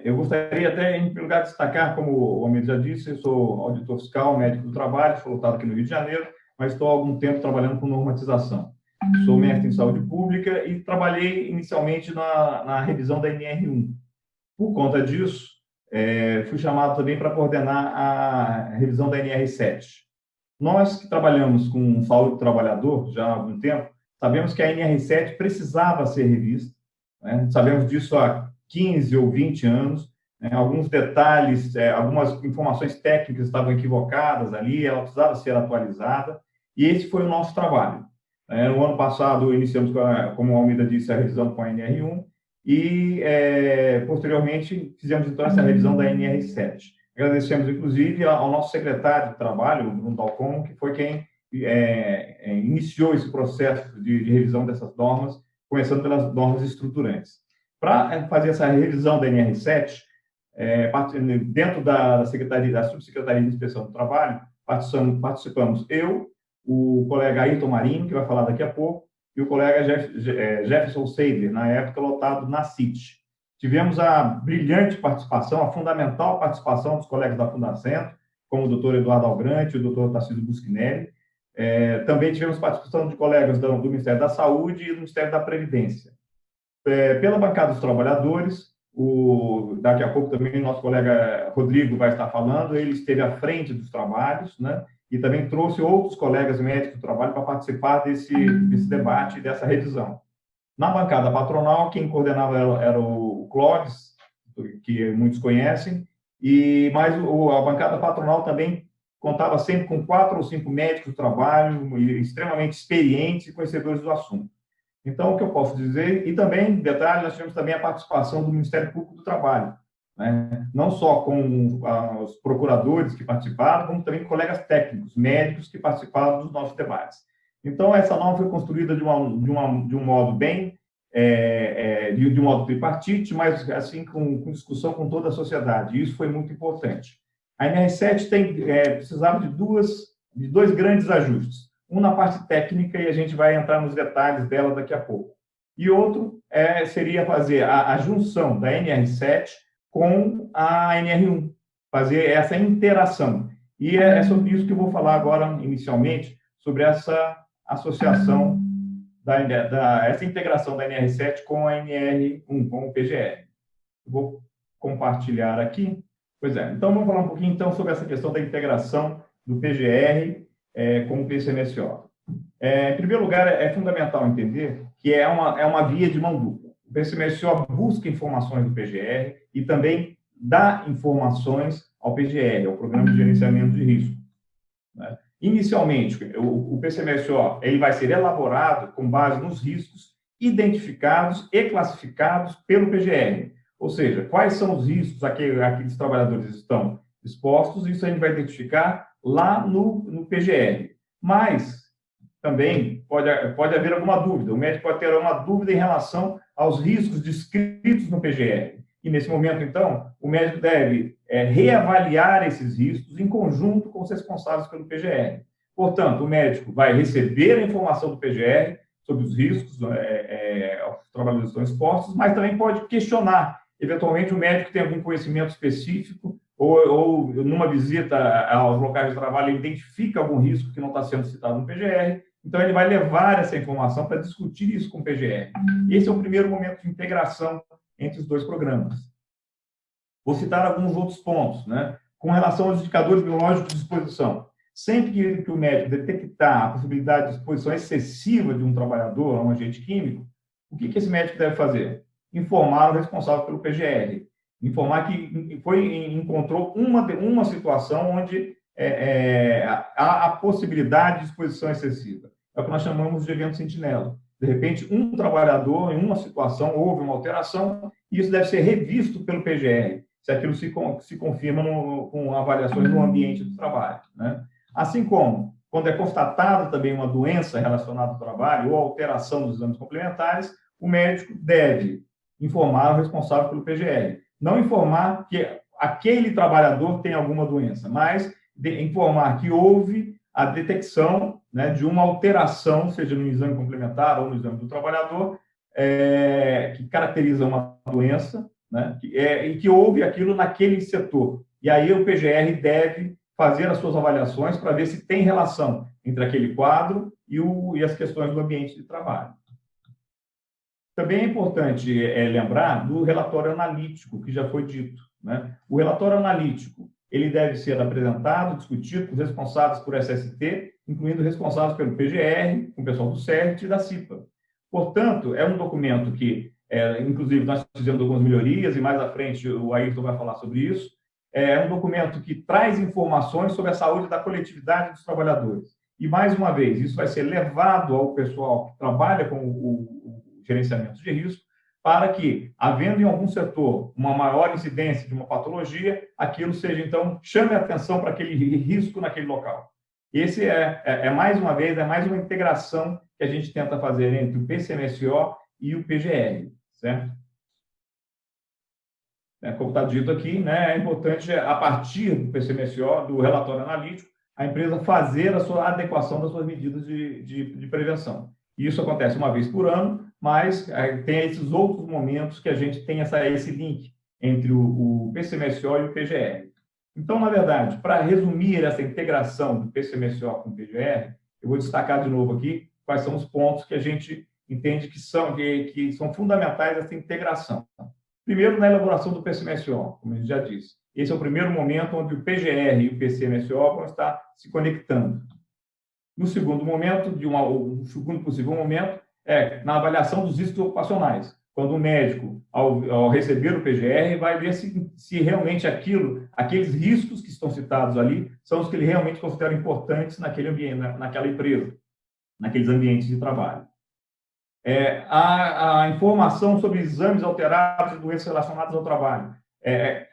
Eu gostaria até, em primeiro lugar, de destacar, como o Almeida já disse, eu sou auditor fiscal, médico do trabalho, sou lotado aqui no Rio de Janeiro, mas estou há algum tempo trabalhando com normatização. Sou mestre em saúde pública e trabalhei inicialmente na revisão da NR1. Por conta disso, fui chamado também para coordenar a revisão da NR7. Nós que trabalhamos com saúde do trabalhador já há algum tempo, sabemos que a NR7 precisava ser revista, né? Sabemos disso há 15 ou 20 anos, né? Alguns detalhes, algumas informações técnicas estavam equivocadas ali, ela precisava ser atualizada, e esse foi o nosso trabalho. No ano passado, iniciamos, como o Almeida disse, a revisão com a NR1, e, posteriormente, fizemos, então, essa revisão da NR7. Agradecemos, inclusive, ao nosso secretário de Trabalho, o Bruno Dalcon, que foi quem iniciou esse processo de revisão dessas normas, começando pelas normas estruturantes. Para fazer essa revisão da NR7, dentro da Secretaria, da Subsecretaria de Inspeção do Trabalho, participamos eu, o colega Ayrton Marinho, que vai falar daqui a pouco, e o colega Jefferson Seider, na época lotado na CIT. Tivemos a brilhante participação, a fundamental participação dos colegas da Fundacentro, como o doutor Eduardo Algrante e o doutor Tarcísio Buschinelli. Também tivemos participação de colegas do Ministério da Saúde e do Ministério da Previdência. Pela bancada dos trabalhadores, daqui a pouco também o nosso colega Rodrigo vai estar falando, ele esteve à frente dos trabalhos, né? E também trouxe outros colegas médicos do trabalho para participar desse debate e dessa revisão. Na bancada patronal, quem coordenava era o Clóvis, que muitos conhecem, mas a bancada patronal também contava sempre com 4 ou 5 médicos do trabalho, extremamente experientes e conhecedores do assunto. Então, o que eu posso dizer, e também, detalhe, nós tivemos também a participação do Ministério Público do Trabalho, né? Não só com os procuradores que participaram, como também colegas técnicos, médicos que participaram dos nossos debates. Então, essa norma foi construída de um modo bem, de um modo tripartite, mas assim com discussão com toda a sociedade. E isso foi muito importante. A NR7 precisava de dois grandes ajustes. Um na parte técnica, e a gente vai entrar nos detalhes dela daqui a pouco. E outro seria fazer a junção da NR7 com a NR1, fazer essa interação. E é sobre isso que eu vou falar agora, inicialmente, sobre essa associação, essa integração da NR7 com a NR1, com o PGR. Vou compartilhar aqui. Pois é, então vamos falar um pouquinho então, sobre essa questão da integração do PGR com o PCMSO. Em primeiro lugar, é fundamental entender que é uma via de mão dupla. O PCMSO busca informações do PGR e também dá informações ao PGR, ao Programa de Gerenciamento de Risco, né? Inicialmente, o PCMSO ele vai ser elaborado com base nos riscos identificados e classificados pelo PGR. Ou seja, quais são os riscos a que aqueles trabalhadores estão expostos, isso a gente vai identificar lá no PGR. Mas também pode haver alguma dúvida, o médico pode ter alguma dúvida em relação aos riscos descritos no PGR. E, nesse momento, então, o médico deve reavaliar esses riscos em conjunto com os responsáveis pelo PGR. Portanto, o médico vai receber a informação do PGR sobre os riscos aos trabalhadores estão expostos, mas também pode questionar. Eventualmente, o médico tem algum conhecimento específico ou numa visita aos locais de trabalho, ele identifica algum risco que não está sendo citado no PGR, então ele vai levar essa informação para discutir isso com o PGR. Esse é o primeiro momento de integração entre os dois programas. Vou citar alguns outros pontos, né? Com relação aos indicadores biológicos de exposição. Sempre que o médico detectar a possibilidade de exposição excessiva de um trabalhador a um agente químico, o que esse médico deve fazer? Informar o responsável pelo PGR. Informar que encontrou uma situação onde há a possibilidade de exposição excessiva. É o que nós chamamos de evento sentinela. De repente, um trabalhador, em uma situação, houve uma alteração, e isso deve ser revisto pelo PGR, se aquilo se confirma com avaliações no ambiente do trabalho, né? Assim como, quando é constatada também uma doença relacionada ao trabalho ou alteração dos exames complementares, o médico deve informar o responsável pelo PGR. Não informar que aquele trabalhador tem alguma doença, mas informar que houve a detecção, né, de uma alteração, seja no exame complementar ou no exame do trabalhador, que caracteriza uma doença, né? E que houve aquilo naquele setor. E aí o PGR deve fazer as suas avaliações para ver se tem relação entre aquele quadro e as questões do ambiente de trabalho. Também é importante lembrar do relatório analítico, que já foi dito, né? O relatório analítico ele deve ser apresentado, discutido com os responsáveis por SST, incluindo responsáveis pelo PGR, com o pessoal do CERT e da CIPA. Portanto, é um documento que, inclusive, nós fizemos algumas melhorias, e mais à frente o Ayrton vai falar sobre isso. É um documento que traz informações sobre a saúde da coletividade dos trabalhadores. E, mais uma vez, isso vai ser levado ao pessoal que trabalha com o gerenciamento de risco, para que, havendo em algum setor uma maior incidência de uma patologia, aquilo seja, então, chame a atenção para aquele risco naquele local. Esse mais uma vez, mais uma integração que a gente tenta fazer entre o PCMSO e o PGR, certo? Como está dito aqui, né, é importante, a partir do PCMSO, do relatório analítico, a empresa fazer a sua adequação das suas medidas de prevenção. E isso acontece uma vez por ano, mas tem esses outros momentos que a gente tem esse link entre o PCMSO e o PGR. Então, na verdade, para resumir essa integração do PCMSO com o PGR, eu vou destacar de novo aqui quais são os pontos que a gente entende que são fundamentais essa integração. Primeiro, na elaboração do PCMSO, como a gente já disse. Esse é o primeiro momento onde o PGR e o PCMSO vão estar se conectando. No segundo momento, um segundo possível momento, na avaliação dos riscos ocupacionais, quando o médico, ao receber o PGR, vai ver se realmente aqueles riscos que estão citados ali, são os que ele realmente considera importantes naquele ambiente, naquela empresa, naqueles ambientes de trabalho. A informação sobre exames alterados e doenças relacionadas ao trabalho.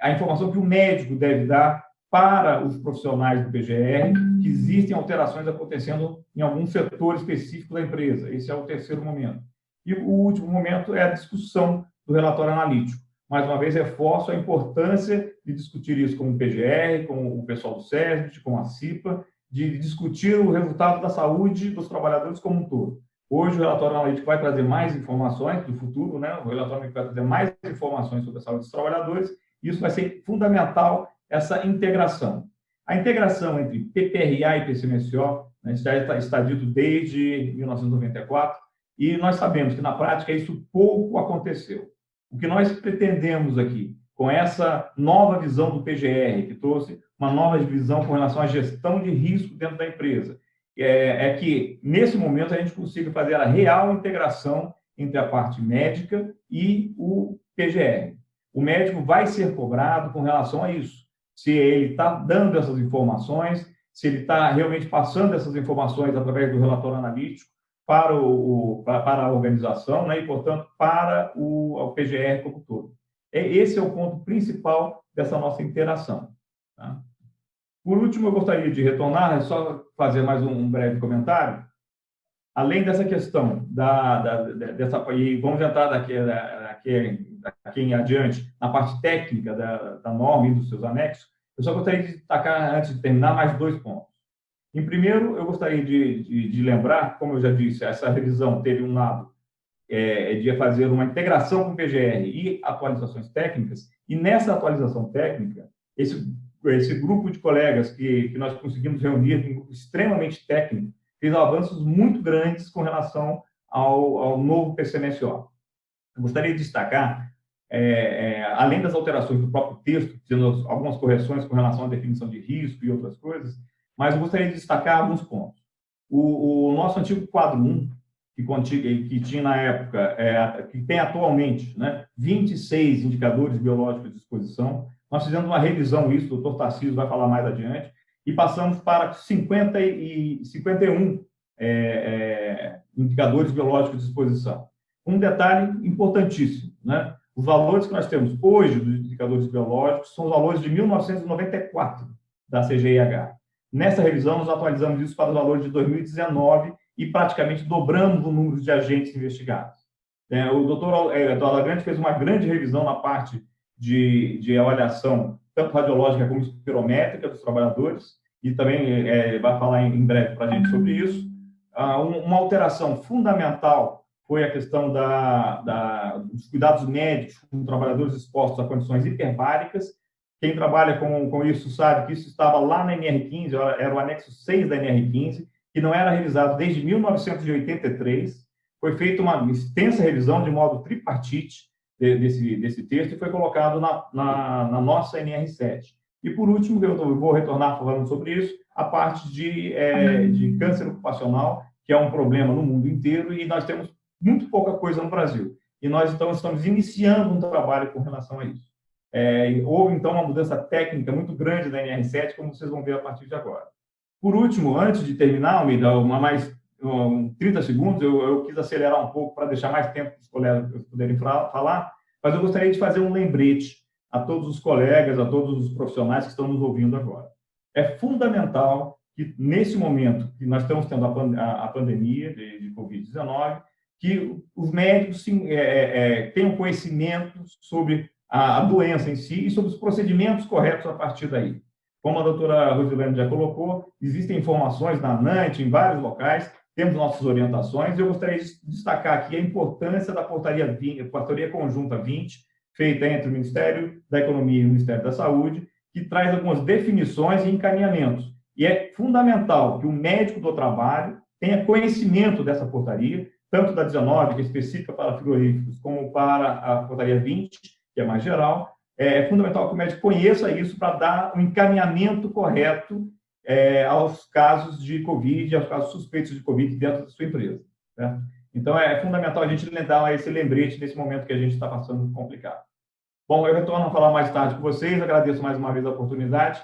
A informação que o médico deve dar para os profissionais do PGR, que existem alterações acontecendo em algum setor específico da empresa. Esse é o terceiro momento. E o último momento é a discussão do relatório analítico. Mais uma vez, reforço a importância de discutir isso com o PGR, com o pessoal do SESB, com a CIPA, de discutir o resultado da saúde dos trabalhadores como um todo. Hoje, o relatório analítico vai trazer mais informações do futuro, né? O relatório vai trazer mais informações sobre a saúde dos trabalhadores, e isso vai ser fundamental, essa integração. A integração entre PPRA e PCMSO, né, já está dito desde 1994, e nós sabemos que, na prática, isso pouco aconteceu. O que nós pretendemos aqui, com essa nova visão do PGR, que trouxe uma nova visão com relação à gestão de risco dentro da empresa, é que, nesse momento, a gente consiga fazer a real integração entre a parte médica e o PGR. O médico vai ser cobrado com relação a isso. Se ele está dando essas informações, se ele está realmente passando essas informações através do relatório analítico para a organização, né, e, portanto, para o PGR como um todo. Esse é o ponto principal dessa nossa interação. Tá? Por último, eu gostaria de retornar, só fazer mais um breve comentário. Além dessa questão e vamos entrar daqui em adiante na parte técnica da norma e dos seus anexos, eu só gostaria de destacar, antes de terminar, mais dois pontos. Em primeiro, eu gostaria de lembrar, como eu já disse, essa revisão teve um lado de fazer uma integração com o PGR e atualizações técnicas, e nessa atualização técnica, esse grupo de colegas que nós conseguimos reunir, um grupo extremamente técnico, fez avanços muito grandes com relação ao novo PCMSO. Eu gostaria de destacar, além das alterações do próprio texto, fazendo algumas correções com relação à definição de risco e outras coisas, mas eu gostaria de destacar alguns pontos. O nosso antigo quadro 1, que tinha na época, que tem atualmente, né, 26 indicadores biológicos de exposição, nós fizemos uma revisão isso, o doutor Tarcísio vai falar mais adiante, e passamos para 51 indicadores biológicos de exposição. Um detalhe importantíssimo, né? Os valores que nós temos hoje dos indicadores biológicos são os valores de 1994 da CGIH. Nessa revisão, nós atualizamos isso para os valores de 2019 e praticamente dobramos o número de agentes investigados. O doutor Alagrande fez uma grande revisão na parte de avaliação, tanto radiológica como espirométrica dos trabalhadores, e também vai falar em breve para a gente sobre isso. Uma alteração fundamental foi a questão dos cuidados médicos com trabalhadores expostos a condições hiperbáricas. Quem trabalha com isso sabe que isso estava lá na NR15, era o anexo 6 da NR15, que não era revisado desde 1983. Foi feita uma extensa revisão de modo tripartite desse texto e foi colocado na nossa NR7. E, por último, eu vou retornar falando sobre isso, a parte de câncer ocupacional, que é um problema no mundo inteiro, e nós temos muito pouca coisa no Brasil. E nós, então, estamos iniciando um trabalho com relação a isso. Houve, então, uma mudança técnica muito grande da NR7, como vocês vão ver a partir de agora. Por último, antes de terminar, Almeida, 30 segundos, eu quis acelerar um pouco para deixar mais tempo para os colegas poderem falar, mas eu gostaria de fazer um lembrete a todos os colegas, a todos os profissionais que estão nos ouvindo agora. É fundamental que, nesse momento que nós estamos tendo a pandemia de Covid-19, que os médicos tenham conhecimento sobre a doença em si e sobre os procedimentos corretos a partir daí. Como a doutora Rosilene já colocou, existem informações na ANANT, em vários locais, temos nossas orientações, e eu gostaria de destacar aqui a importância da portaria conjunta 20, feita entre o Ministério da Economia e o Ministério da Saúde, que traz algumas definições e encaminhamentos. E é fundamental que o médico do trabalho tenha conhecimento dessa portaria, tanto da 19, que é específica para frigoríficos, como para a portaria 20, que é mais geral. É fundamental que o médico conheça isso para dar um encaminhamento correto aos casos de Covid, aos casos suspeitos de Covid dentro da sua empresa. Certo? Então, é fundamental a gente dar esse lembrete nesse momento que a gente está passando complicado. Bom, eu retorno a falar mais tarde com vocês, agradeço mais uma vez a oportunidade